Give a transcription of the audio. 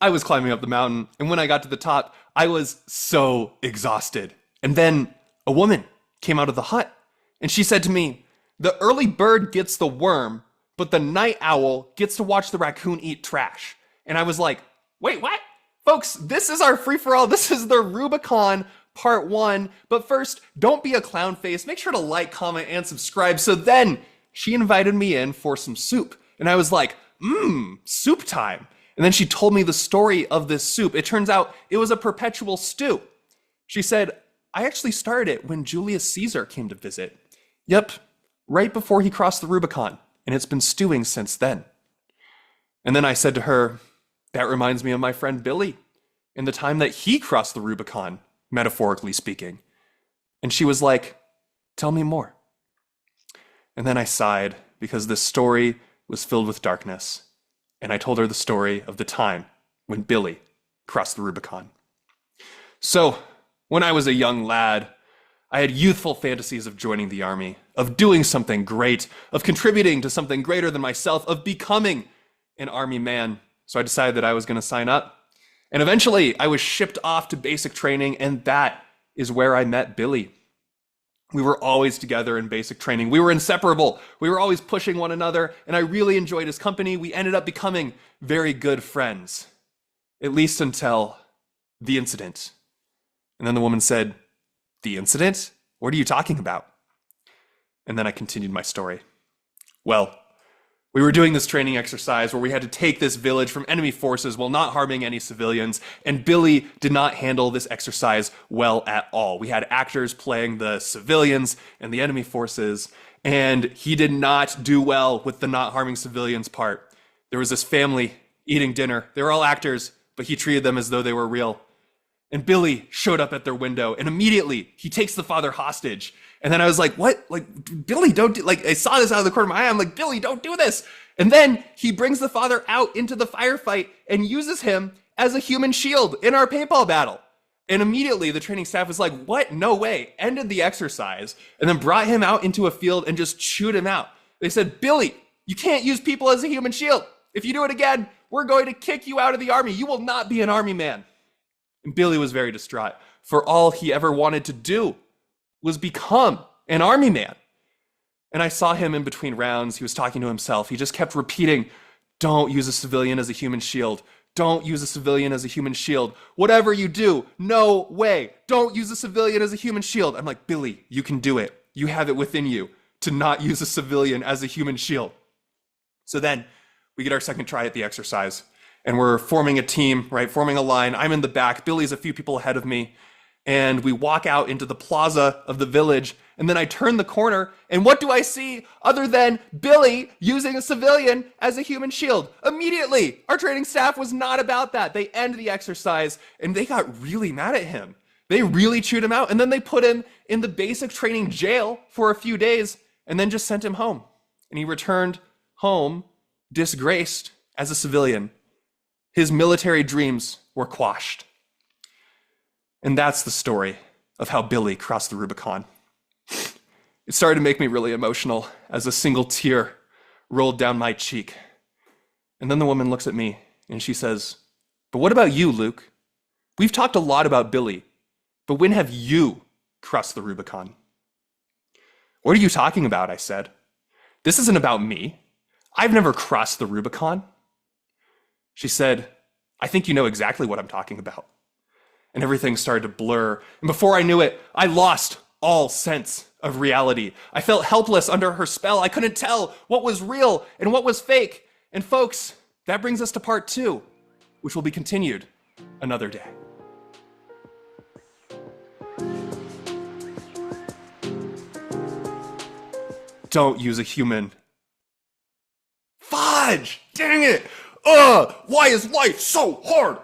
I was climbing up the mountain, and when I got to the top, I was so exhausted. And then a woman came out of the hut, and she said to me, "The early bird gets the worm, but the night owl gets to watch the raccoon eat trash." And I was like, wait, what? Folks, this is our free-for-all. This is the Rubicon part 1. But first, don't be a clown face. Make sure to like, comment, and subscribe. So then she invited me in for some soup. And I was like, soup time. And then she told me the story of this soup. It turns out it was a perpetual stew. She said, "I actually started it when Julius Caesar came to visit. Yep, right before he crossed the Rubicon. And it's been stewing since then." And then I said to her, "That reminds me of my friend Billy and the time that he crossed the Rubicon, metaphorically speaking." And she was like, "Tell me more." And then I sighed because this story was filled with darkness. And I told her the story of the time when Billy crossed the Rubicon. So, when I was a young lad, I had youthful fantasies of joining the army, of doing something great, of contributing to something greater than myself, of becoming an army man. So I decided that I was going to sign up. And eventually I was shipped off to basic training, and that is where I met Billy. We were always together in basic training. We were inseparable. We were always pushing one another, and I really enjoyed his company. We ended up becoming very good friends, at least until the incident. And then the woman said, "The incident? What are you talking about?" And then I continued my story. Well, we were doing this training exercise where we had to take this village from enemy forces while not harming any civilians, and Billy did not handle this exercise well at all. We had actors playing the civilians and the enemy forces, and he did not do well with the not harming civilians part. There was this family eating dinner. They were all actors, but he treated them as though they were real. And Billy showed up at their window, and immediately he takes the father hostage. And then I was like, what? Like, Billy, don't do, like, I saw this out of the corner of my eye. I'm like, Billy, don't do this. And then he brings the father out into the firefight and uses him as a human shield in our paintball battle. And immediately the training staff was like, what? No way. Ended the exercise and then brought him out into a field and just chewed him out. They said, "Billy, you can't use people as a human shield. If you do it again, we're going to kick you out of the army. You will not be an army man." And Billy was very distraught, for all he ever wanted to do was become an army man. And I saw him in between rounds. He was talking to himself. He just kept repeating, "Don't use a civilian as a human shield. Don't use a civilian as a human shield. Whatever you do, no way. Don't use a civilian as a human shield." I'm like, "Billy, you can do it. You have it within you to not use a civilian as a human shield." So then we get our second try at the exercise. And we're forming a team, right? Forming a line. I'm in the back. Billy's a few people ahead of me. And we walk out into the plaza of the village. And then I turn the corner. And what do I see other than Billy using a civilian as a human shield? Immediately, our training staff was not about that. They end the exercise and they got really mad at him. They really chewed him out. And then they put him in the basic training jail for a few days and then just sent him home. And he returned home disgraced as a civilian. His military dreams were quashed. And that's the story of how Billy crossed the Rubicon. It started to make me really emotional as a single tear rolled down my cheek. And then the woman looks at me and she says, "But what about you, Luke? We've talked a lot about Billy, but when have you crossed the Rubicon?" "What are you talking about?" I said. "This isn't about me. I've never crossed the Rubicon." She said, "I think you know exactly what I'm talking about." And everything started to blur. And before I knew it, I lost all sense of reality. I felt helpless under her spell. I couldn't tell what was real and what was fake. And folks, that brings us to part 2, which will be continued another day. Don't use a human. Fudge! Dang it! Why is life so hard?